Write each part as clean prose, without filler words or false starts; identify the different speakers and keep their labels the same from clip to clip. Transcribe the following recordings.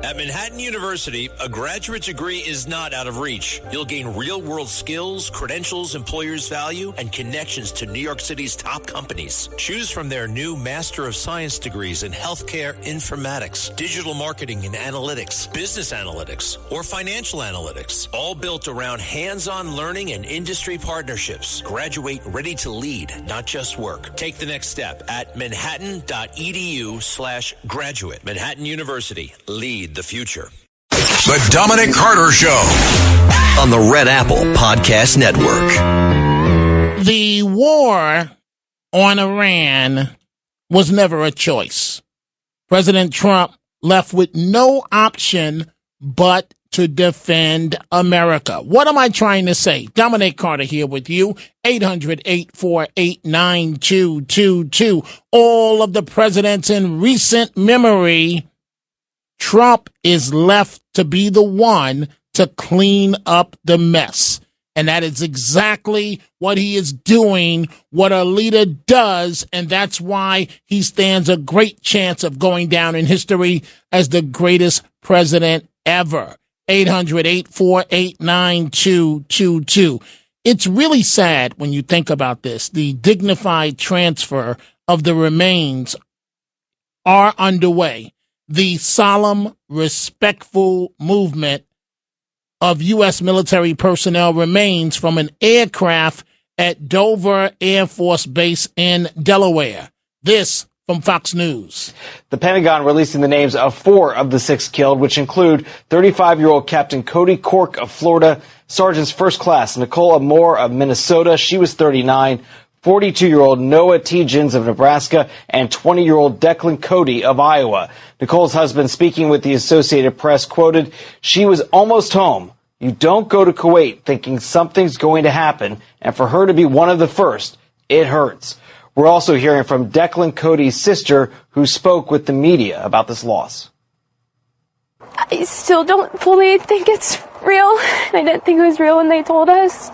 Speaker 1: At Manhattan University, a graduate degree is not out of reach. You'll gain real-world skills, credentials employers value, and connections to New York City's top companies. Choose from their new Master of Science degrees in Healthcare Informatics, Digital Marketing and Analytics, Business Analytics, or Financial Analytics, all built around hands-on learning and industry partnerships. Graduate ready to lead, not just work. Take the next step at manhattan.edu/graduate. Manhattan University. Lead the future.
Speaker 2: The Dominic Carter Show
Speaker 3: on the Red Apple Podcast Network.
Speaker 4: The war on Iran was never a choice. President Trump left with no option but to defend America. What am I trying to say? Dominic Carter here with you. 800-848-9222. All of the presidents in recent memory, Trump is left to be the one to clean up the mess. And that is exactly what he is doing, what a leader does, and that's why he stands a great chance of going down in history as the greatest president ever. 800-848-9222. It's really sad when you think about this. The dignified transfer of the remains are underway. The solemn, respectful movement of U.S. military personnel remains from an aircraft at Dover Air Force Base in Delaware. This from Fox News.
Speaker 5: The Pentagon releasing the names of 4 of the 6 killed, which include 35-year-old Captain Cody Cork of Florida, Sergeants First Class Nicole Moore of Minnesota, she was 39, 42-year-old Noah T. Jins of Nebraska, and 20-year-old Declan Cody of Iowa. Nicole's husband, speaking with the Associated Press, quoted, "She was almost home. You don't go to Kuwait thinking something's going to happen, and for her to be one of the first, it hurts." We're also hearing from Declan Cody's sister, who spoke with the media about this loss.
Speaker 6: I still don't fully think it's real. I didn't think it was real when they told us,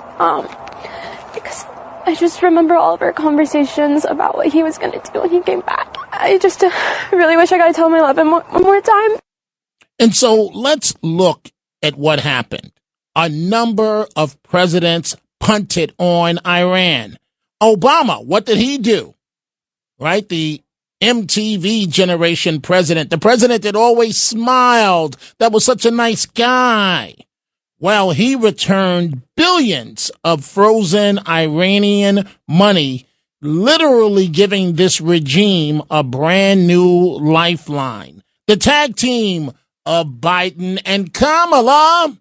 Speaker 6: because I just remember all of our conversations about what he was going to do when he came back. I really wish I got to tell him I love him one more time.
Speaker 4: And so let's look at what happened. A number of presidents punted on Iran. Obama, what did he do? Right? The MTV generation president, the president that always smiled, that was such a nice guy. Well, he returned billions of frozen Iranian money, literally giving this regime a brand new lifeline. The tag team of Biden and Kamala,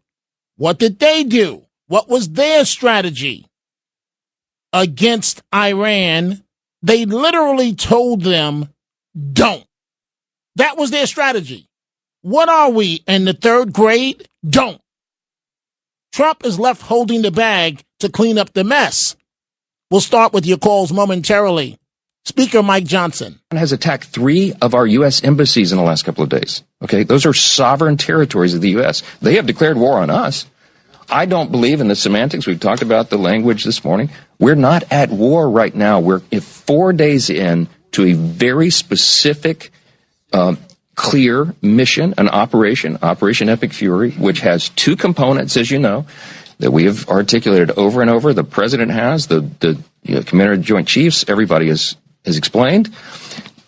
Speaker 4: what did they do? What was their strategy against Iran? They literally told them, don't. That was their strategy. What are we, in the 3rd grade? Don't. Trump is left holding the bag to clean up the mess. We'll start with your calls momentarily. Speaker Mike Johnson
Speaker 7: has attacked 3 of our U.S. embassies in the last couple of days. Okay, those are sovereign territories of the U.S. They have declared war on us. I don't believe in the semantics. We've talked about the language this morning. We're not at war right now. We're 4 days in to a very specific, clear mission, an Operation Epic Fury, which has 2 components, as you know, that we have articulated over and over. The president has, the Commander of the Joint Chiefs, everybody has explained.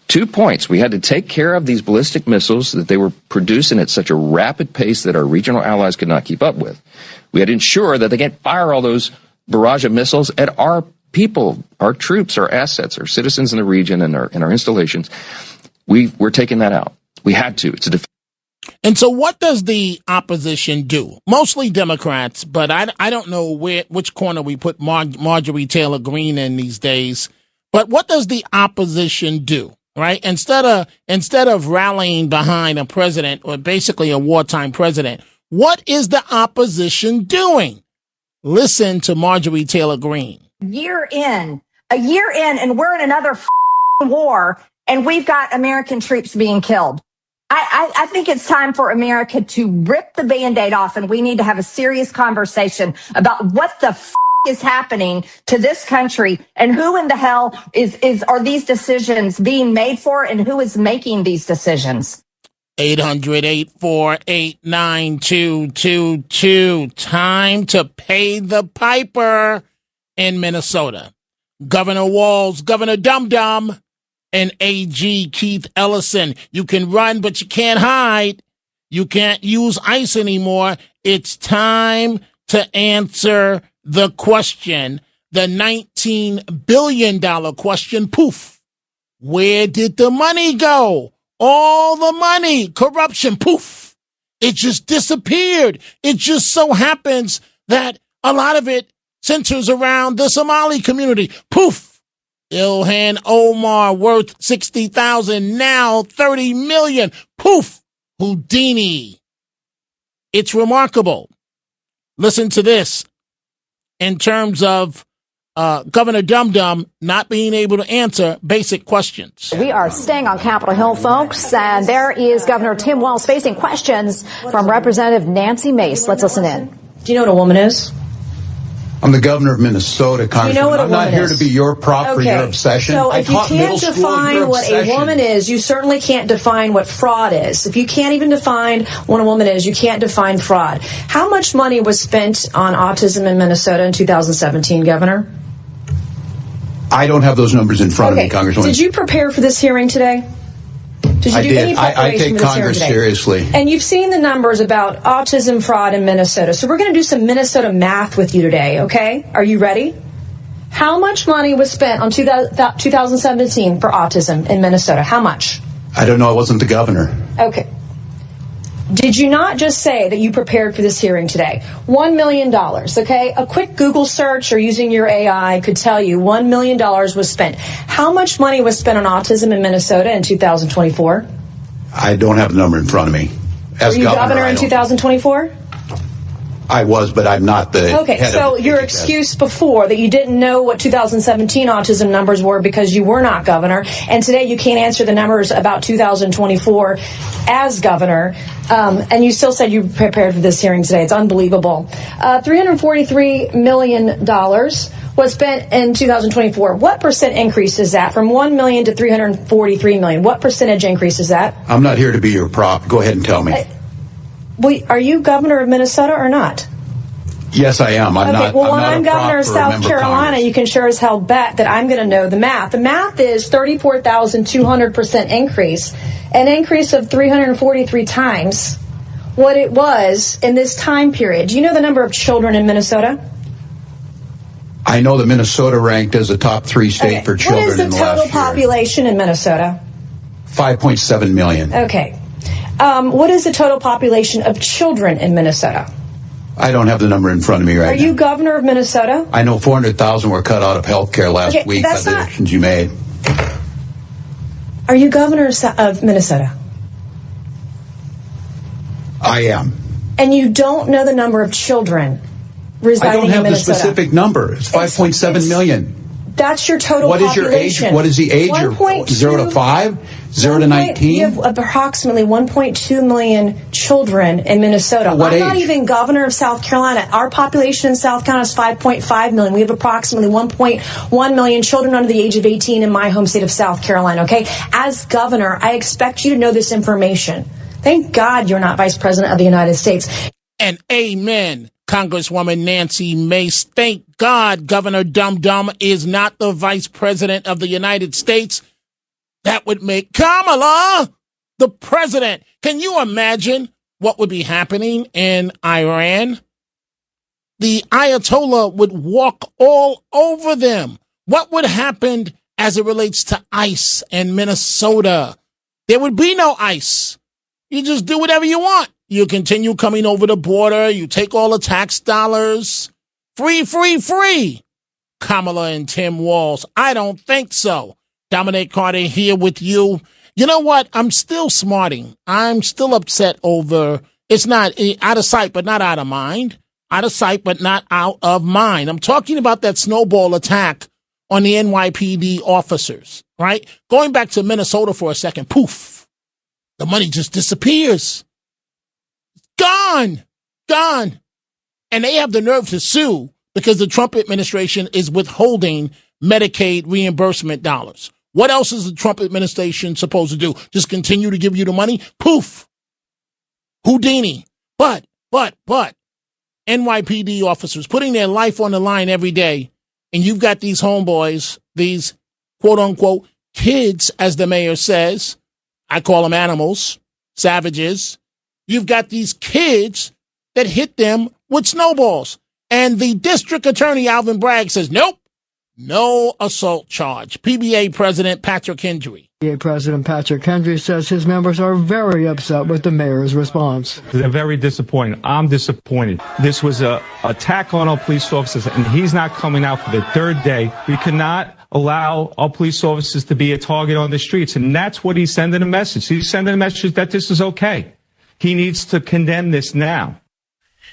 Speaker 7: 2 points. We had to take care of these ballistic missiles that they were producing at such a rapid pace that our regional allies could not keep up with. We had to ensure that they can't fire all those barrage of missiles at our people, our troops, our assets, our citizens in the region and our installations. We're taking that out. We had to. It's a
Speaker 4: And so what does the opposition do? Mostly Democrats, but I don't know which corner we put Marjorie Taylor Greene in these days. But what does the opposition do, right? Instead of rallying behind a president, or basically a wartime president, what is the opposition doing? Listen to Marjorie Taylor Greene.
Speaker 8: A year in, and we're in another war, and we've got American troops being killed. I think it's time for America to rip the Band-Aid off, and we need to have a serious conversation about what the is happening to this country and who in the hell are these decisions being made for and who is making these decisions.
Speaker 4: 800-848-9222. Time to pay the piper in Minnesota. Governor Walz, Governor Dum Dum, and AG Keith Ellison. You can run, but you can't hide. You can't use ICE anymore. It's time to answer the question, the $19 billion question. Poof. Where did the money go? All the money, corruption, poof. It just disappeared. It just so happens that a lot of it centers around the Somali community. Poof. Ilhan Omar worth $60,000, now $30 million. Poof. Houdini. It's remarkable. Listen to this in terms of Governor Dum Dum not being able to answer basic questions.
Speaker 9: We are staying on Capitol Hill, folks, and there is Governor Tim Walz facing questions from Representative Nancy Mace. Let's listen in.
Speaker 10: Do you know what a woman is?
Speaker 11: I'm the governor of Minnesota, Congressman.
Speaker 10: You know what a
Speaker 11: I'm not
Speaker 10: woman
Speaker 11: here
Speaker 10: is.
Speaker 11: to be your prop for your obsession.
Speaker 10: So if you
Speaker 11: taught
Speaker 10: can't
Speaker 11: middle school
Speaker 10: define what a woman is, you certainly can't define what fraud is. If you can't even define what a woman is, you can't define fraud. How much money was spent on autism in Minnesota in 2017, Governor?
Speaker 11: I don't have those numbers in front of me, Congresswoman.
Speaker 10: Did you prepare for this hearing today? Did you do any preparation
Speaker 11: I take
Speaker 10: for this
Speaker 11: Congress
Speaker 10: hearing today?
Speaker 11: seriously.
Speaker 10: And you've seen the numbers about autism fraud in Minnesota. So we're going to do some Minnesota math with you today, okay? Are you ready? How much money was spent on 2017 for autism in Minnesota? How much?
Speaker 11: I don't know. I wasn't the governor.
Speaker 10: Okay. Did you not just say that you prepared for this hearing today? $1 million, okay? A quick Google search or using your AI could tell you $1 million was spent. How much money was spent on autism in Minnesota in 2024?
Speaker 11: I don't have the number in front of me. As
Speaker 10: Were you governor in 2024?
Speaker 11: I was, but I'm not the
Speaker 10: Okay,
Speaker 11: head
Speaker 10: so
Speaker 11: of
Speaker 10: your excuse before that you didn't know what 2017 autism numbers were because you were not governor, and today you can't answer the numbers about 2024 as governor, and you still said you prepared for this hearing today. It's unbelievable. $343 million was spent in 2024. What percent increase is that from $1 million to $343 million? What percentage increase is that?
Speaker 11: I'm not here to be your prop. Go ahead and tell me.
Speaker 10: Are you governor of Minnesota or not?
Speaker 11: Yes, I am. I'm not.
Speaker 10: Well, when I'm governor of South Carolina, you can sure as hell bet that I'm going to know the math. The math is 34,200% increase, an increase of 343 times what it was in this time period. Do you know the number of children in Minnesota?
Speaker 11: I know that Minnesota ranked as a top 3 state for children in the last year.
Speaker 10: What is the total population in Minnesota?
Speaker 11: 5.7 million.
Speaker 10: Okay. What is the total population of children in Minnesota?
Speaker 11: I don't have the number in front of me right now.
Speaker 10: Are you governor of Minnesota?
Speaker 11: I know 400,000 were cut out of health care last week by the actions you made.
Speaker 10: Are you governor of Minnesota?
Speaker 11: I am.
Speaker 10: And you don't know the number of children residing in Minnesota?
Speaker 11: I don't have the specific number. It's 5.7 million.
Speaker 10: That's your total population.
Speaker 11: What is your age? What is the age? 0 to 5? 0 to 19?
Speaker 10: You have approximately 1.2 million children in Minnesota.
Speaker 11: What age?
Speaker 10: I'm not even governor of South Carolina. Our population in South Carolina is 5.5 million. We have approximately 1.1 million children under the age of 18 in my home state of South Carolina, okay? As governor, I expect you to know this information. Thank God you're not vice president of the United States.
Speaker 4: And amen, Congresswoman Nancy Mace. Thank God Governor Dum Dum is not the vice president of the United States. That would make Kamala the president. Can you imagine what would be happening in Iran? The Ayatollah would walk all over them. What would happen as it relates to ICE and Minnesota? There would be no ICE. You just do whatever you want. You continue coming over the border. You take all the tax dollars. Free, free, free. Kamala and Tim Walz. I don't think so. Dominic Carter here with you. You know what? I'm still smarting. I'm still upset over, it's not out of sight, but not out of mind. Out of sight, but not out of mind. I'm talking about that snowball attack on the NYPD officers, right? Going back to Minnesota for a second, poof. The money just disappears. Gone. Gone. And they have the nerve to sue because the Trump administration is withholding Medicaid reimbursement dollars. What else is the Trump administration supposed to do? Just continue to give you the money? Poof. Houdini. But NYPD officers putting their life on the line every day, and you've got these homeboys, these quote-unquote kids, as the mayor says. I call them animals, savages. You've got these kids that hit them with snowballs. And the district attorney, Alvin Bragg, says, nope, no assault charge. PBA President Patrick Hendry.
Speaker 12: PBA President Patrick Hendry says his members are very upset with the mayor's response.
Speaker 13: They're very disappointed. I'm disappointed. This was an attack on our police officers, and he's not coming out for the third day. We cannot allow our police officers to be a target on the streets, and that's what he's sending a message. He's sending a message that this is okay. He needs to condemn this now.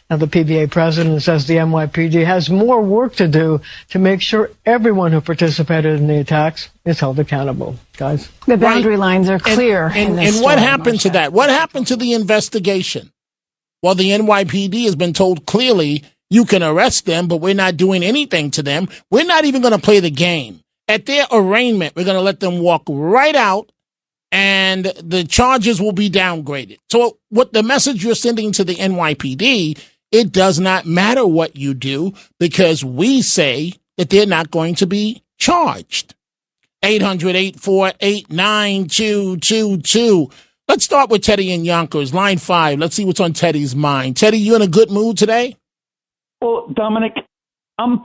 Speaker 12: Now, the PBA president says the NYPD has more work to do to make sure everyone who participated in the attacks is held accountable. Guys?
Speaker 14: The boundary lines are clear.
Speaker 4: And what happened to that? What happened to the investigation? Well, the NYPD has been told clearly you can arrest them, but we're not doing anything to them. We're not even going to play the game. At their arraignment, we're going to let them walk right out, and the charges will be downgraded. So what the message you're sending to the NYPD, it does not matter what you do because we say that they're not going to be charged. 800-848-9222. Let's start with Teddy in Yonkers, line 5. Let's see what's on Teddy's mind. Teddy, you in a good mood today?
Speaker 15: Well, Dominic, I'm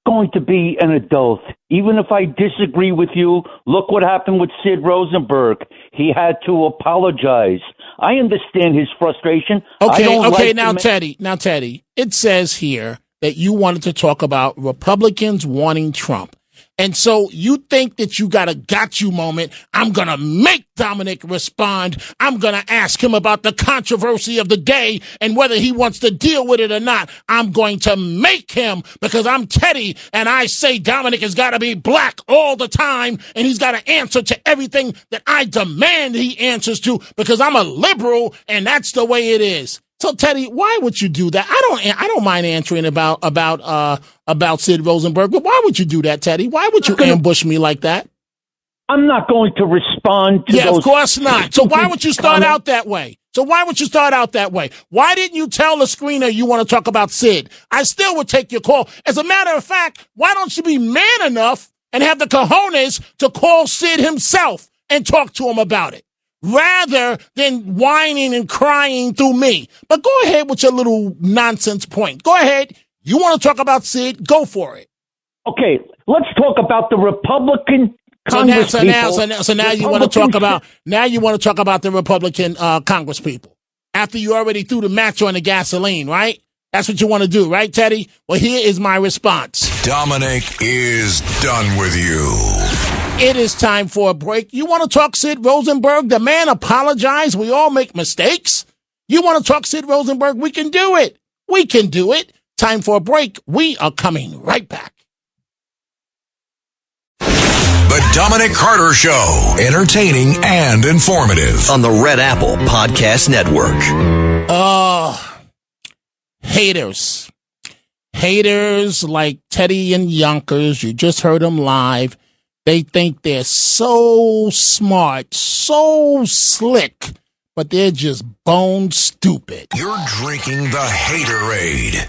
Speaker 15: going to be an adult. Even if I disagree with you, look what happened with Sid Rosenberg. He had to apologize. I understand his frustration.
Speaker 4: Okay, now, Teddy, it says here that you wanted to talk about Republicans wanting Trump. And so you think that you got a got you moment. I'm going to make Dominic respond. I'm going to ask him about the controversy of the day and whether he wants to deal with it or not. I'm going to make him because I'm Teddy and I say Dominic has got to be black all the time and he's got to answer to everything that I demand he answers to because I'm a liberal and that's the way it is. So, Teddy, why would you do that? I don't mind answering about Sid Rosenberg, but why would you do that, Teddy? Why would you ambush me like that?
Speaker 15: I'm not going to respond to those.
Speaker 4: Yeah, of course not. So why would you start out that way? Why didn't you tell the screener you want to talk about Sid? I still would take your call. As a matter of fact, why don't you be man enough and have the cojones to call Sid himself and talk to him about it? Rather than whining and crying through me. But go ahead with your little nonsense point. Go ahead. You want to talk about Sid? Go for it.
Speaker 15: Okay, let's talk about the Republican Congress people.
Speaker 4: So now you want to talk about the Republican Congress people. After you already threw the match on the gasoline, right? That's what you want to do, right, Teddy? Well, here is my response.
Speaker 2: Dominic is done with you.
Speaker 4: It is time for a break. You want to talk Sid Rosenberg? The man apologized. We all make mistakes. You want to talk Sid Rosenberg? We can do it. We can do it. Time for a break. We are coming right back.
Speaker 2: The Dominic Carter Show. Entertaining and informative.
Speaker 3: On the Red Apple Podcast Network.
Speaker 4: Haters. Haters like Teddy and Yonkers. You just heard them live. They think they're so smart, so slick, but they're just bone stupid.
Speaker 2: You're drinking the haterade.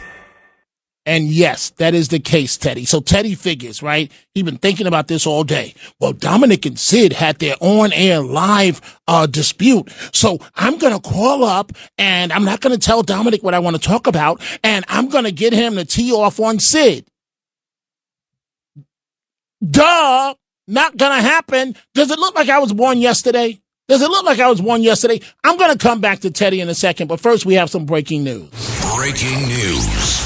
Speaker 4: And yes, that is the case, Teddy. So Teddy figures, right? He's been thinking about this all day. Well, Dominic and Sid had their on-air live dispute. So I'm going to call up and I'm not going to tell Dominic what I want to talk about. And I'm going to get him to tee off on Sid. Duh. Not going to happen. Does it look like I was born yesterday? I'm going to come back to Teddy in a second, but first we have some breaking news.
Speaker 2: Breaking news.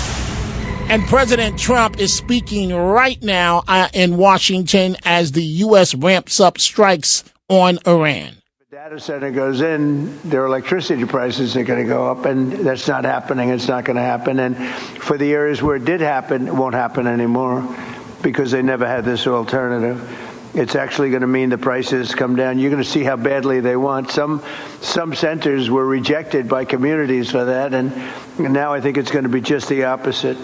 Speaker 4: And President Trump is speaking right now in Washington as the U.S. ramps up strikes on Iran.
Speaker 16: The data center goes in, their electricity prices are going to go up, and that's not happening. It's not going to happen. And for the areas where it did happen, it won't happen anymore because they never had this alternative. It's actually going to mean the prices come down. You're going to see how badly they want. Some centers were rejected by communities for that, and now I think it's going to be just the opposite.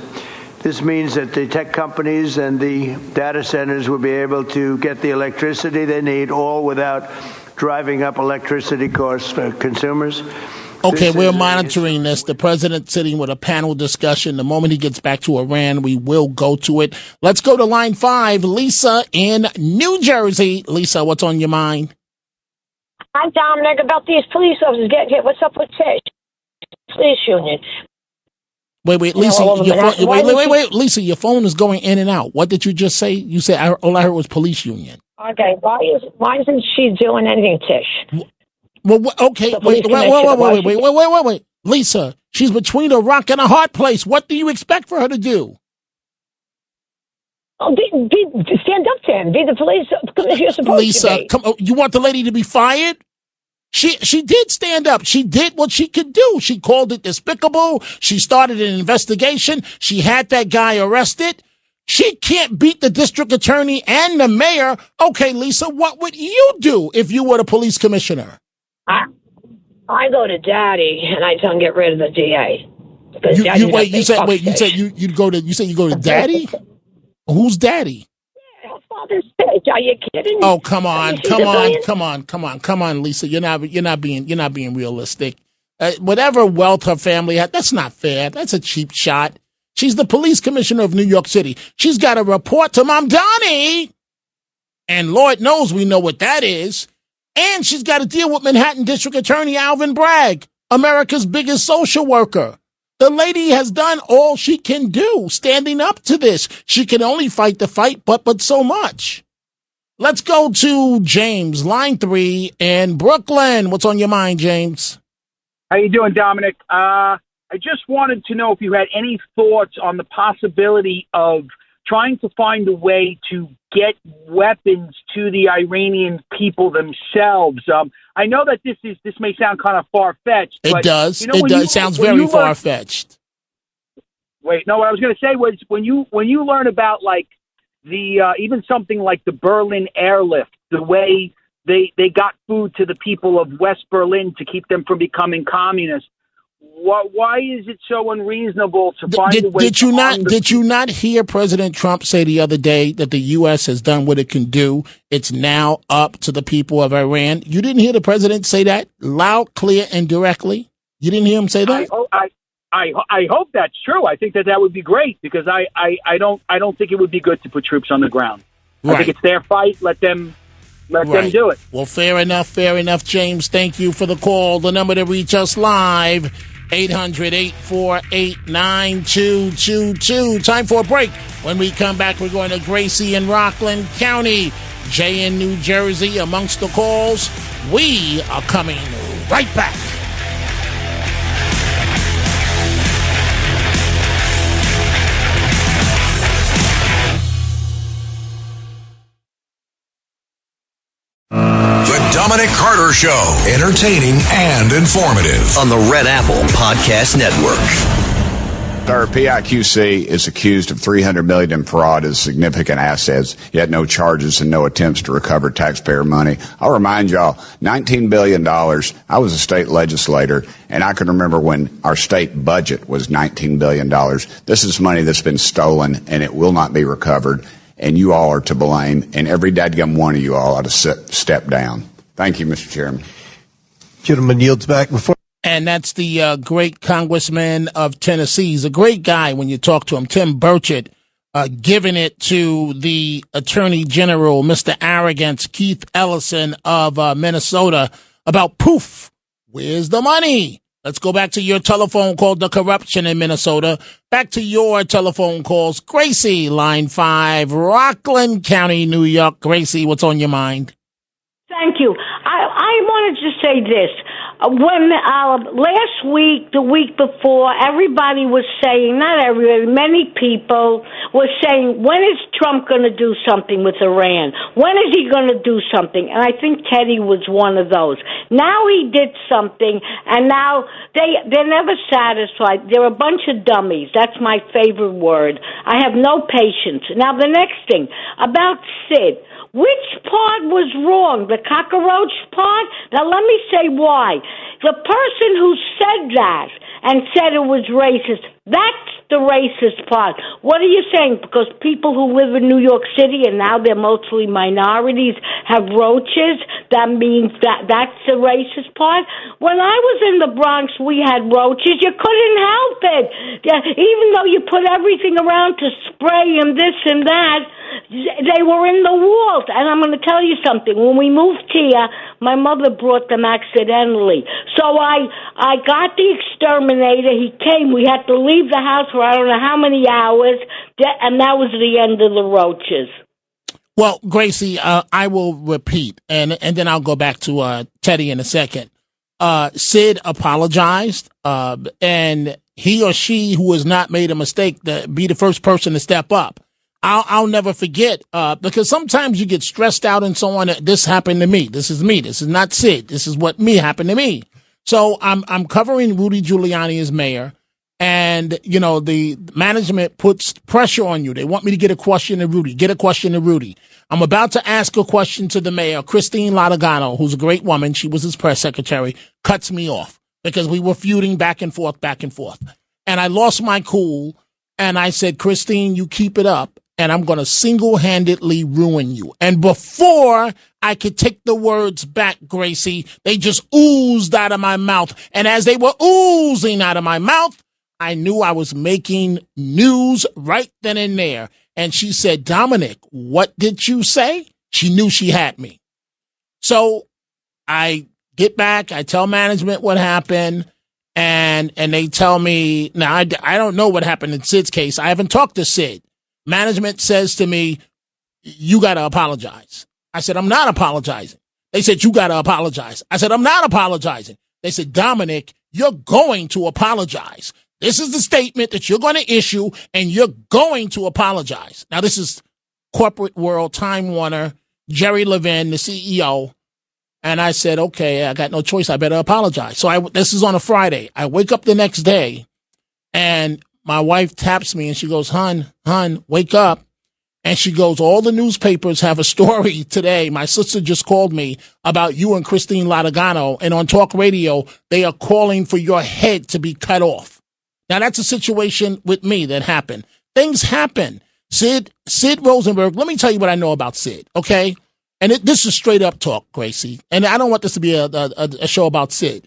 Speaker 16: This means that the tech companies and the data centers will be able to get the electricity they need, all without driving up electricity costs for consumers.
Speaker 4: Okay, we're monitoring this. The president sitting with a panel discussion. The moment he gets back to Iran, we will go to it. Let's go to line 5. Lisa in New Jersey. Lisa, what's on your mind?
Speaker 17: Hi, Dominic. About these police officers getting hit. What's up with Tish? Police union.
Speaker 4: Wait, Lisa. Wait, Lisa. Your phone is going in and out. What did you just say? You said all I heard was police union.
Speaker 17: Okay, why isn't she doing anything, Tish?
Speaker 4: Well, okay, wait, Lisa, she's between a rock and a hard place. What do you expect for her to do?
Speaker 17: Oh, stand up to him. Be the police commissioner you're supposed
Speaker 4: Lisa,
Speaker 17: to be.
Speaker 4: come on, you want the lady to be fired? She did stand up. She did what she could do. She called it despicable. She started an investigation. She had that guy arrested. She can't beat the district attorney and the mayor. Okay, Lisa, what would you do if you were the police commissioner?
Speaker 17: I go to Daddy and I tell him get rid of the DA.
Speaker 4: You said you go to Daddy? Who's Daddy?
Speaker 17: Yeah, Father's Day. Are you kidding?
Speaker 4: Oh, come on, Lisa. You're not being realistic. Whatever wealth her family had, that's not fair. That's a cheap shot. She's the police commissioner of New York City. She's got to report to Mom Donnie. And Lord knows we know what that is. And she's got to deal with Manhattan District Attorney Alvin Bragg, America's biggest social worker. The lady has done all she can do standing up to this. She can only fight the fight, but so much. Let's go to James, line 3 in Brooklyn. What's on your mind, James?
Speaker 18: How you doing, Dominic? I just wanted to know if you had any thoughts on the possibility of trying to find a way to get weapons to the Iranian people themselves. I know that this may sound kind of far-fetched.
Speaker 4: It does. It sounds very far-fetched.
Speaker 18: Wait, no, what I was going to say was when you learn about like the even something like the Berlin airlift, the way they got food to the people of West Berlin to keep them from becoming communists. Why is it so unreasonable to find a way?
Speaker 4: Did you not hear President Trump say the other day that the U.S. has done what it can do? It's now up to the people of Iran. You didn't hear the president say that loud, clear, and directly? You didn't hear him say that?
Speaker 18: I hope that's true. I think that would be great because I don't think it would be good to put troops on the ground. Right. I think it's their fight. Let them do it.
Speaker 4: Well, fair enough, James. Thank you for the call. The number to reach us live, 800-848-9222. Time for a break. When we come back, we're going to Gracie in Rockland County, Jay in New Jersey amongst the calls. We are coming right back.
Speaker 2: Dominic Carter Show. Entertaining and informative.
Speaker 3: On the Red Apple Podcast Network.
Speaker 19: Our PIQC is accused of $300 million in fraud as significant assets, yet no charges and no attempts to recover taxpayer money. I'll remind y'all, $19 billion. I was a state legislator, and I can remember when our state budget was $19 billion. This is money that's been stolen, and it will not be recovered, and you all are to blame, and every dadgum one of you all ought to step down. Thank you, Mr. Chairman.
Speaker 20: Gentleman yields back before.
Speaker 4: And that's the great congressman of Tennessee. He's a great guy when you talk to him. Tim Burchett, giving it to the Attorney General, Mr. Arrogance, Keith Ellison of Minnesota, about poof, where's the money? Let's go back to your telephone call, the corruption in Minnesota. Back to your telephone calls. Gracie, line 5, Rockland County, New York. Gracie, what's on your mind?
Speaker 21: Thank you. I wanted to say this. When last week, the week before, everybody was saying, not everybody, many people were saying, when is Trump going to do something with Iran? When is he going to do something? And I think Teddy was one of those. Now he did something, and now they're never satisfied. They're a bunch of dummies. That's my favorite word. I have no patience. Now, the next thing, about Sid. Which part was wrong? The cockroach part? Now, let me say why. The person who said that and said it was racist, that's the racist part. What are you saying? Because people who live in New York City, and now they're mostly minorities, have roaches, that means that's the racist part? When I was in the Bronx, we had roaches. You couldn't help it. Even though you put everything around to spray and this and that, they were in the walls. And I'm going to tell you something. When we moved here, my mother brought them accidentally. So I got the exterminator. He came. We had to leave the house for I don't know how many hours, and that was the end of the roaches.
Speaker 4: Well, Gracie, I will repeat, and then I'll go back to Teddy in a second. Sid apologized, and he or she who has not made a mistake to be the first person to step up. I'll never forget, because sometimes you get stressed out and so on. This happened to me. This is me. This is not Sid. This is what happened to me. So I'm covering Rudy Giuliani as mayor, and you know the management puts pressure on you. They want me to get a question to Rudy. Get a question to Rudy. I'm about to ask a question to the mayor, Christine Latagano, who's a great woman. She was his press secretary. Cuts me off because we were feuding back and forth, and I lost my cool. And I said, Christine, you keep it up, and I'm going to single-handedly ruin you. And before I could take the words back, Gracie, they just oozed out of my mouth. And as they were oozing out of my mouth, I knew I was making news right then and there. And she said, Dominic, what did you say? She knew she had me. So I get back. I tell management what happened. And they tell me, now I don't know what happened in Sid's case. I haven't talked to Sid. Management says to me, you got to apologize. I said, I'm not apologizing. They said, you got to apologize. I said, I'm not apologizing. They said, Dominic, you're going to apologize. This is the statement that you're going to issue, and you're going to apologize. Now, this is corporate world, Time Warner, Jerry Levin, the CEO. And I said, okay, I got no choice. I better apologize. So this is on a Friday. I wake up the next day, and my wife taps me, and she goes, Hun, wake up. And she goes, all the newspapers have a story today. My sister just called me about you and Christine Latagano, and on talk radio, they are calling for your head to be cut off. Now, that's a situation with me that happened. Things happen. Sid Rosenberg, let me tell you what I know about Sid, okay? And this is straight up talk, Gracie. And I don't want this to be a show about Sid.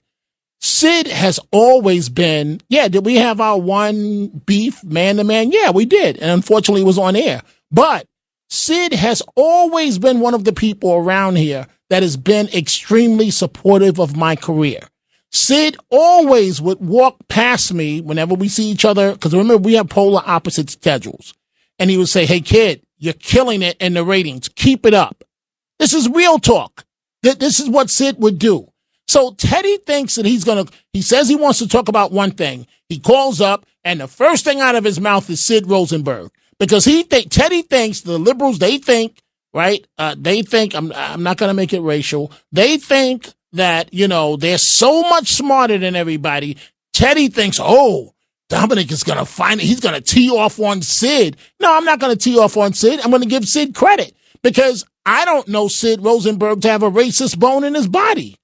Speaker 4: Sid has always been, did we have our one beef man to man? Yeah, we did. And unfortunately, it was on air. But Sid has always been one of the people around here that has been extremely supportive of my career. Sid always would walk past me whenever we see each other, because remember, we have polar opposite schedules. And he would say, hey, kid, you're killing it in the ratings. Keep it up. This is real talk. This is what Sid would do. So Teddy thinks that he says he wants to talk about one thing. He calls up, and the first thing out of his mouth is Sid Rosenberg. Because Teddy thinks, the liberals, they think, right? They think, I'm not going to make it racial. They think that, they're so much smarter than everybody. Teddy thinks, Dominic is going to find it. He's going to tee off on Sid. No, I'm not going to tee off on Sid. I'm going to give Sid credit because I don't know Sid Rosenberg to have a racist bone in his body.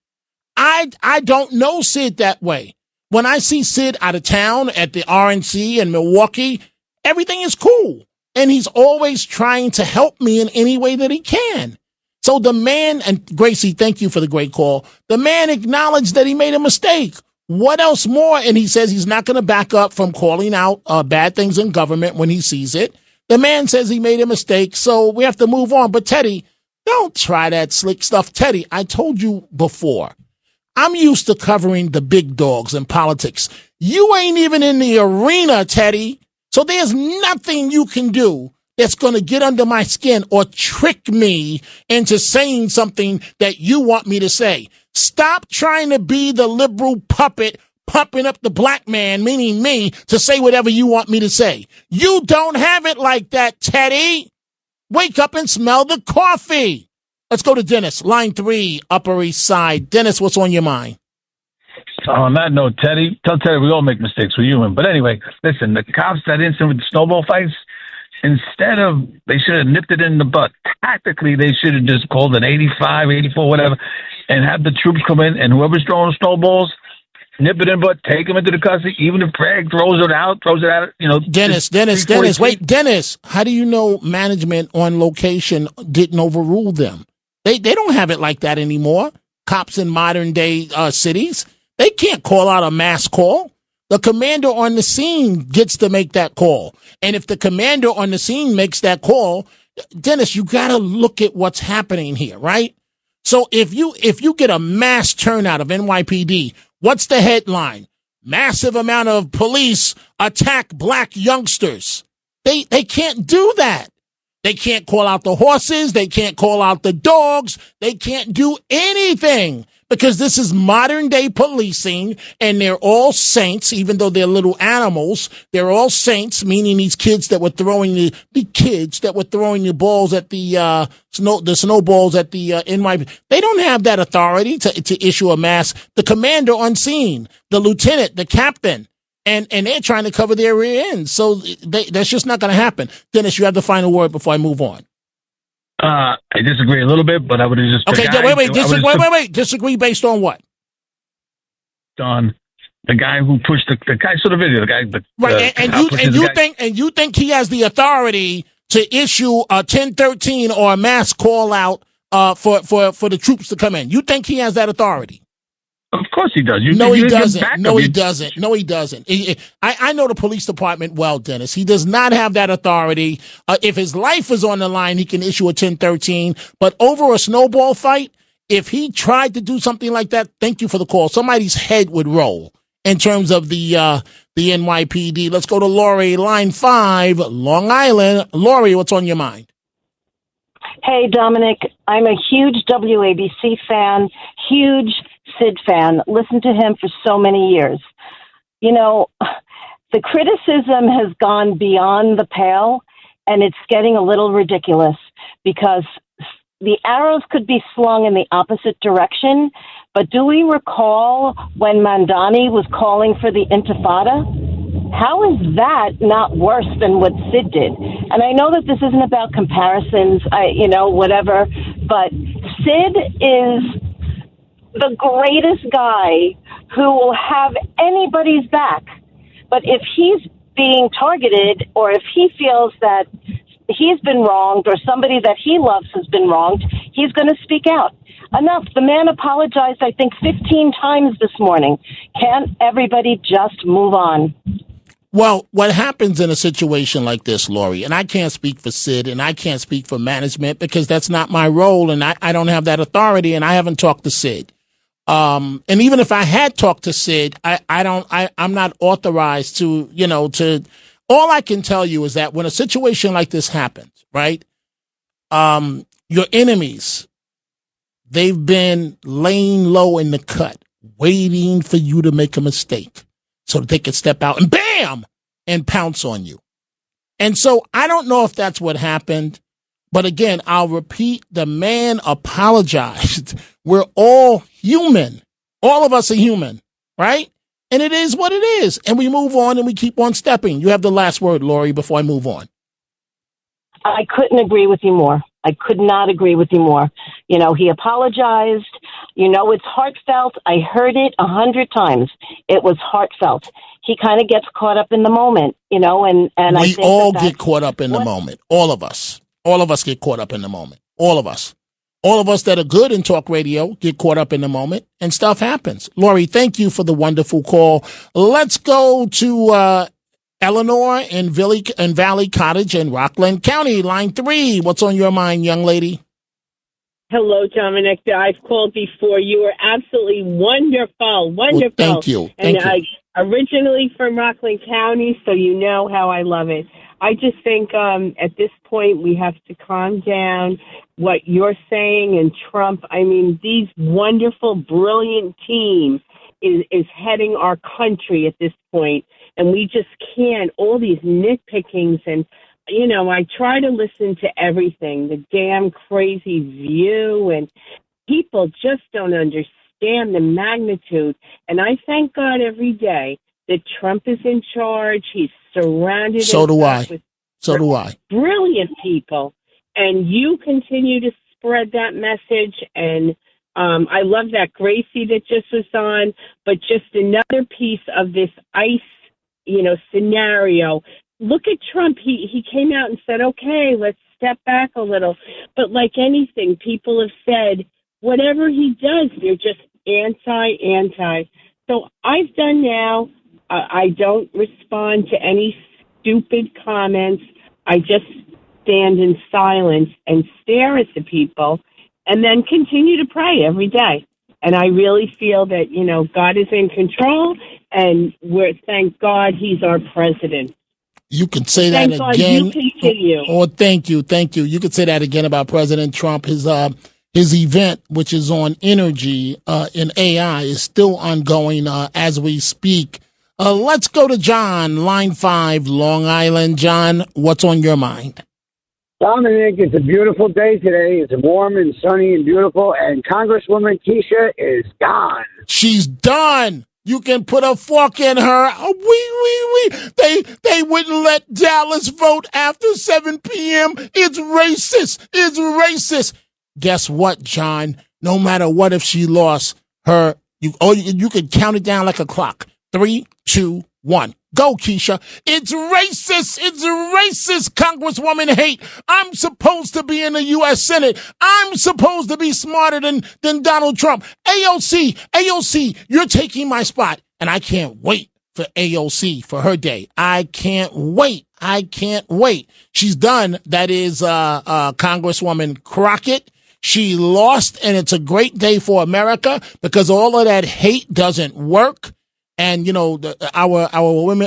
Speaker 4: I don't know Sid that way. When I see Sid out of town at the RNC in Milwaukee, everything is cool. And he's always trying to help me in any way that he can. So the man, and Gracie, thank you for the great call. The man acknowledged that he made a mistake. What else more? And he says he's not going to back up from calling out bad things in government when he sees it. The man says he made a mistake, so we have to move on. But Teddy, don't try that slick stuff. Teddy, I told you before, I'm used to covering the big dogs in politics. You ain't even in the arena, Teddy. So there's nothing you can do that's going to get under my skin or trick me into saying something that you want me to say. Stop trying to be the liberal puppet pumping up the black man, meaning me, to say whatever you want me to say. You don't have it like that, Teddy. Wake up and smell the coffee. Let's go to Dennis, line 3, Upper East Side. Dennis, what's on your mind?
Speaker 1: On that note, Teddy, tell Teddy we all make mistakes. We're human. But anyway, listen, the cops, that incident with the snowball fights, they should have nipped it in the butt. Tactically, they should have just called an 85, 84, whatever, and have the troops come in, and whoever's throwing snowballs, nip it in, but take him into the custody. Even if Craig throws it out,
Speaker 4: Dennis, wait, Dennis, how do you know management on location didn't overrule them? They don't have it like that anymore. Cops in modern day cities, they can't call out a mass call. The commander on the scene gets to make that call. And if the commander on the scene makes that call, Dennis, you got to look at what's happening here, right? So if you get a mass turnout of NYPD, what's the headline? Massive amount of police attack black youngsters. They can't do that. They can't call out the horses. They can't call out the dogs. They can't do anything because this is modern day policing and they're all saints, even though they're little animals. They're all saints, meaning these kids that were throwing the balls at the snowballs at the NYPD. They don't have that authority to issue a mass. The commander on scene, the lieutenant, the captain. And they're trying to cover their rear end. So that's just not going to happen. Dennis, you have the final word before I move on.
Speaker 1: I disagree a little bit, but I would have just...
Speaker 4: Okay, wait. Disagree based on what?
Speaker 1: On the guy who pushed the guy saw the video. The guy...
Speaker 4: Right, and you think he has the authority to issue a 1013 or a mass call out for the troops to come in? You think he has that authority?
Speaker 1: Of course he does.
Speaker 4: No, he doesn't. No, he doesn't. I know the police department well, Dennis. He does not have that authority. If his life is on the line, he can issue a 1013. But over a snowball fight, if he tried to do something like that, thank you for the call. Somebody's head would roll in terms of the NYPD. Let's go to Lori, line 5, Long Island. Lori, what's on your mind?
Speaker 5: Hey, Dominic. I'm a huge WABC fan, huge Sid fan. Listened to him for so many years. You know, the criticism has gone beyond the pale, and it's getting a little ridiculous because the arrows could be slung in the opposite direction. But do we recall when Mandani was calling for the Intifada? How is that not worse than what Sid did? And I know that this isn't about comparisons, whatever, but Sid is the greatest guy who will have anybody's back. But if he's being targeted or if he feels that he's been wronged or somebody that he loves has been wronged, he's going to speak out. Enough. The man apologized, I think, 15 times this morning. Can't everybody just move on?
Speaker 4: Well, what happens in a situation like this, Lori, and I can't speak for Sid and I can't speak for management because that's not my role and I don't have that authority and I haven't talked to Sid. And even if I had talked to Sid, I'm not authorized to, all I can tell you is that when a situation like this happens, right? Your enemies, they've been laying low in the cut, waiting for you to make a mistake so that they can step out and bam and pounce on you. And so I don't know if that's what happened. But again, I'll repeat, the man apologized. We're all human. All of us are human, right? And it is what it is. And we move on and we keep on stepping. You have the last word, Lori, before I move on.
Speaker 5: I couldn't agree with you more. I could not agree with you more. He apologized. It's heartfelt. I heard it 100 times. It was heartfelt. He kind of gets caught up in the moment, and I think
Speaker 4: we all get caught up in the moment. All of us. All of us get caught up in the moment. All of us. All of us that are good in talk radio get caught up in the moment, and stuff happens. Lori, thank you for the wonderful call. Let's go to Eleanor in Valley Cottage in Rockland County, line 3. What's on your mind, young lady?
Speaker 22: Hello, Dominic. I've called before. You were absolutely wonderful.
Speaker 4: Well, thank you.
Speaker 22: And originally from Rockland County, so you know how I love it. I just think at this point we have to calm down. What you're saying and Trump, these wonderful, brilliant teams is heading our country at this point, and we just can't. All these nitpickings and, I try to listen to everything, the damn crazy view, and people just don't understand the magnitude. And I thank God every day that Trump is in charge. He's surrounded with brilliant people. And you continue to spread that message and I love that Gracie that just was on, but just another piece of this ICE, scenario. Look at Trump. He came out and said, okay, let's step back a little. But like anything, people have said, whatever he does, they're just anti. So I've done now. I don't respond to any stupid comments. I just stand in silence and stare at the people and then continue to pray every day. And I really feel that, God is in control, and thank God he's our president.
Speaker 4: You can say that again.
Speaker 22: God, you continue.
Speaker 4: Oh, thank you. You could say that again about President Trump. His event, which is on energy in AI, is still ongoing as we speak. Let's go to John, line 5, Long Island. John, what's on your mind?
Speaker 6: Dominic, it's a beautiful day today. It's warm and sunny and beautiful, and Congresswoman Keisha is gone.
Speaker 4: She's done. You can put a fork in her. Oh, They wouldn't let Dallas vote after 7 p.m. It's racist. Guess what, John? No matter what, if she lost her, you could count it down like a clock. 3, 2, 1. Go, Keisha. It's racist, Congresswoman hate. I'm supposed to be in the U.S. Senate. I'm supposed to be smarter than Donald Trump. AOC, you're taking my spot. And I can't wait for AOC for her day. I can't wait. She's done. That is Congresswoman Crockett. She lost, and it's a great day for America because all of that hate doesn't work. And, our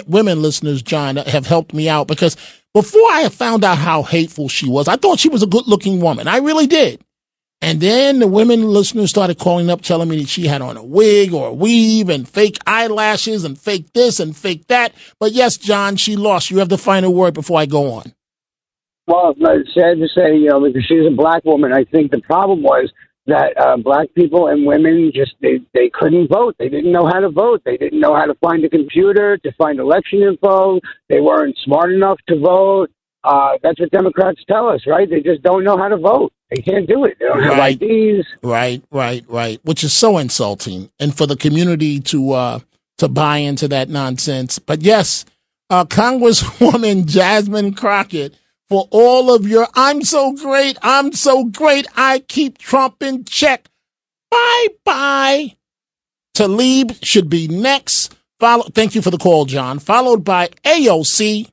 Speaker 4: women listeners, John, have helped me out because before I found out how hateful she was, I thought she was a good-looking woman. I really did. And then the women listeners started calling up telling me that she had on a wig or a weave and fake eyelashes and fake this and fake that. But yes, John, she lost. You have the final word before I go on.
Speaker 6: Well, it's sad to say, because she's a black woman, I think the problem was that black people and women they couldn't vote. They didn't know how to vote. They didn't know how to find a computer to find election info. They weren't smart enough to vote. That's what Democrats tell us, right? They just don't know how to vote. They can't do it. They don't have IDs.
Speaker 4: Right. Which is so insulting. And for the community to buy into that nonsense. But yes, Congresswoman Jasmine Crockett, for all of your I'm so great, I keep Trump in check. Bye-bye. Talib should be next. Thank you for the call, John. Followed by AOC,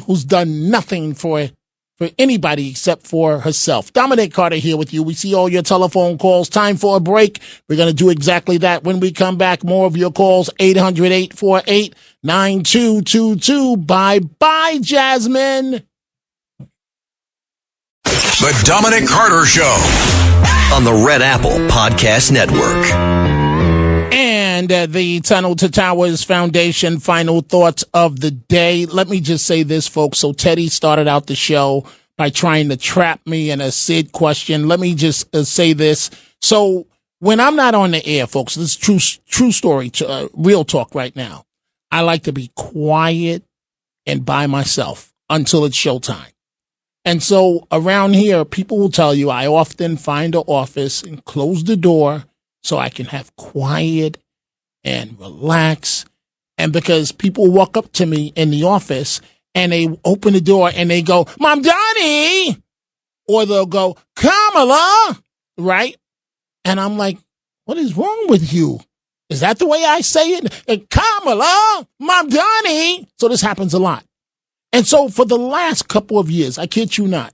Speaker 4: who's done nothing for anybody except for herself. Dominic Carter here with you. We see all your telephone calls. Time for a break. We're going to do exactly that. When we come back, more of your calls, 800-848-9222. Bye-bye, Jasmine.
Speaker 2: The Dominic Carter Show.
Speaker 3: On the Red Apple Podcast Network.
Speaker 4: And the Tunnel to Towers Foundation final thoughts of the day. Let me just say this, folks. So Teddy started out the show by trying to trap me in a Sid question. Let me just say this. So when I'm not on the air, folks, this is true story, real talk right now. I like to be quiet and by myself until it's showtime. And so around here, people will tell you I often find an office and close the door so I can have quiet and relax. And because people walk up to me in the office and they open the door and they go, Mom Donnie, or they'll go, Kamala, right? And I'm like, what is wrong with you? Is that the way I say it? And Kamala, Mom Donnie. So this happens a lot. And so for the last couple of years, I kid you not,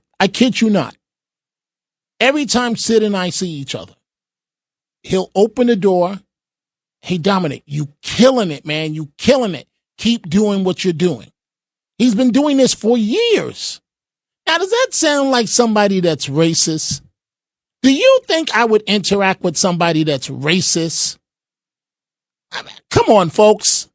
Speaker 4: every time Sid and I see each other, he'll open the door. Hey, Dominic, you killing it, man. You killing it. Keep doing what you're doing. He's been doing this for years. Now, does that sound like somebody that's racist? Do you think I would interact with somebody that's racist? I mean, come on, folks.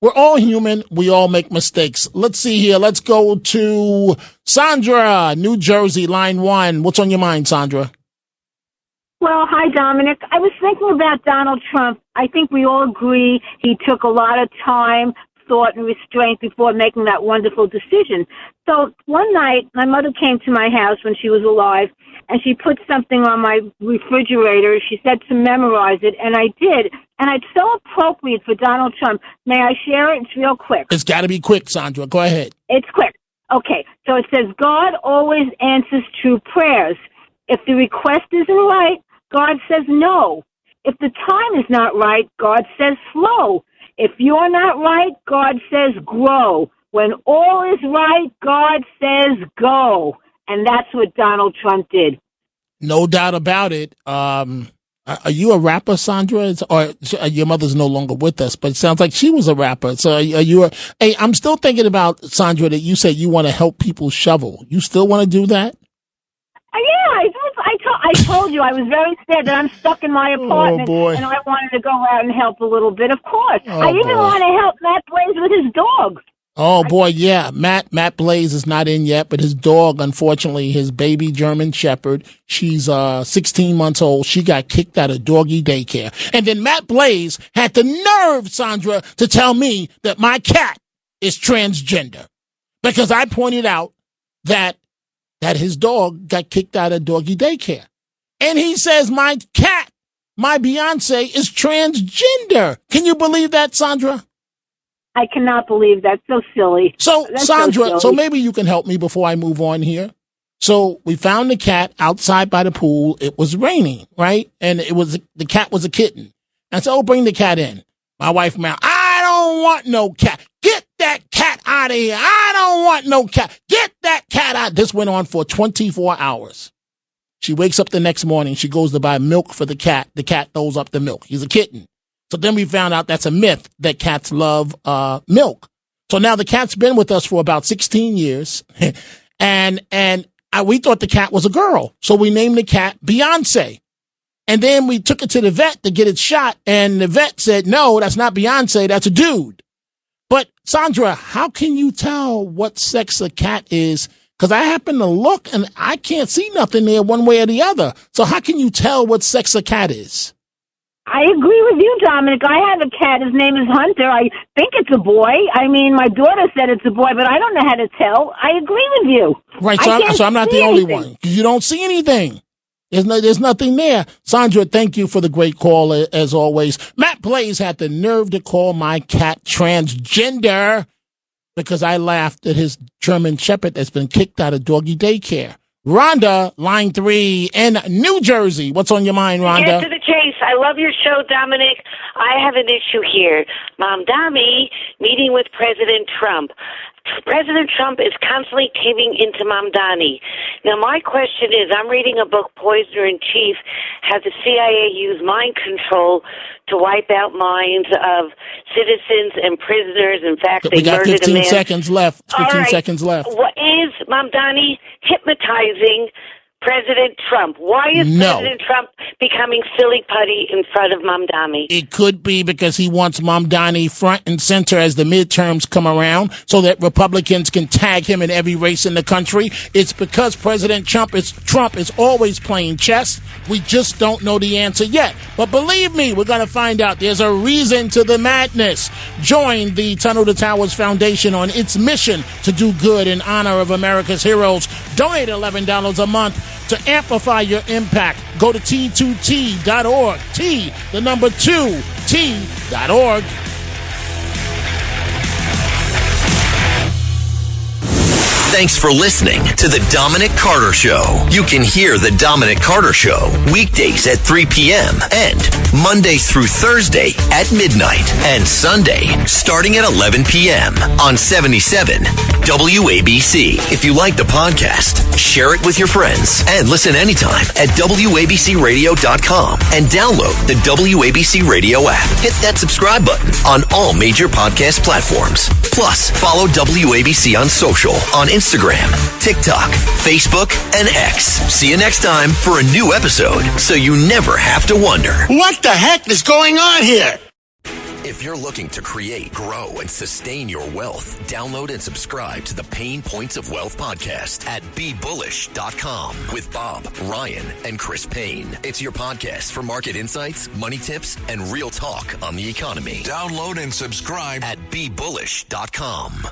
Speaker 4: We're all human. We all make mistakes. Let's see here. Let's go to Sandra, New Jersey, line 1. What's on your mind, Sandra?
Speaker 21: Well, hi, Dominic. I was thinking about Donald Trump. I think we all agree he took a lot of time thought and restraint before making that wonderful decision. So one night, my mother came to my house when she was alive, and she put something on my refrigerator. She said to memorize it, and I did. And it's so appropriate for Donald Trump. May I share it? It's real quick.
Speaker 4: It's got to be quick, Sandra. Go ahead.
Speaker 21: It's quick. Okay, so it says, God always answers true prayers. If the request isn't right, God says no. If the time is not right, God says slow. If you're not right, God says grow. When all is right, God says go. And that's what Donald Trump did.
Speaker 4: No doubt about it. Are you a rapper, Sandra? Or your mother's no longer with us, but it sounds like she was a rapper. So are you hey, I'm still thinking about, Sandra, that you said you want to help people shovel. You still want to do that?
Speaker 21: Yeah, I told you I was very sad that I'm stuck in my apartment, and I wanted to go out and help a little bit. Of course, I even want to help Matt Blaze with his dog.
Speaker 4: Oh boy, yeah. Matt Blaze is not in yet, but his dog, unfortunately, his baby German Shepherd, she's 16 months old. She got kicked out of doggy daycare, and then Matt Blaze had the nerve, Sandra, to tell me that my cat is transgender because I pointed out that his dog got kicked out of doggy daycare. And he says my cat, my Beyonce, is transgender. Can you believe that, Sandra?
Speaker 21: I cannot believe that. So silly.
Speaker 4: So,
Speaker 21: That's
Speaker 4: Sandra,
Speaker 21: so
Speaker 4: maybe you can help me before I move on here. So we found the cat outside by the pool. It was raining, right? And the cat was a kitten. And so, bring the cat in. My wife, I don't want no cat. Get that cat out of here. I don't want no cat. Get that cat out. This went on for 24 hours. She wakes up the next morning. She goes to buy milk for the cat. The cat throws up the milk. He's a kitten. So then we found out that's a myth that cats love milk. So now the cat's been with us for about 16 years. and we thought the cat was a girl. So we named the cat Beyonce. And then we took it to the vet to get it shot. And the vet said, no, that's not Beyonce. That's a dude. But Sandra, how can you tell what sex a cat is? Because I happen to look and I can't see nothing there one way or the other. So how can you tell what sex a cat is?
Speaker 21: I agree with you, Dominic. I have a cat. His name is Hunter. I think it's a boy. I mean, my daughter said it's a boy, but I don't know how to tell. I agree with you.
Speaker 4: Right, so I'm not the only one. Because you don't see anything. There's nothing there. Sandra, thank you for the great call, as always. Matt Blaze had the nerve to call my cat transgender because I laughed at his German Shepherd that's been kicked out of doggy daycare. Rhonda, line 3 in New Jersey. What's on your mind, Rhonda?
Speaker 7: Get to the chase. I love your show, Dominic. I have an issue here. Mamdani meeting with President Trump. President Trump is constantly caving into Mamdani. Now, my question is, I'm reading a book, Poisoner in Chief, how the CIA used mind control to wipe out minds of citizens and prisoners. In fact, they murdered a man.
Speaker 4: We got 15 seconds left. 15 seconds left.
Speaker 7: What is Mamdani hypnotizing President Trump? Why is President Trump becoming silly putty in front of Mamdani?
Speaker 4: It could be because he wants Mamdani front and center as the midterms come around so that Republicans can tag him in every race in the country. It's because President Trump is always playing chess. We just don't know the answer yet. But believe me, we're going to find out. There's a reason to the madness. Join the Tunnel to Towers Foundation on its mission to do good in honor of America's heroes. Donate $11 a month to amplify your impact. Go to T2T.org. T2T.org.
Speaker 3: Thanks for listening to The Dominic Carter Show. You can hear The Dominic Carter Show weekdays at 3 p.m. and Monday through Thursday at midnight and Sunday starting at 11 p.m. on 77 WABC. If you like the podcast, share it with your friends and listen anytime at WABCRadio.com and download the WABC Radio app. Hit that subscribe button on all major podcast platforms. Plus, follow WABC on social on Instagram, TikTok, Facebook, and X. See you next time for a new episode so you never have to wonder.
Speaker 8: What the heck is going on here?
Speaker 3: If you're looking to create, grow, and sustain your wealth, download and subscribe to the Pain Points of Wealth podcast at BeBullish.com with Bob, Ryan, and Chris Payne. It's your podcast for market insights, money tips, and real talk on the economy.
Speaker 2: Download and subscribe
Speaker 3: at BeBullish.com.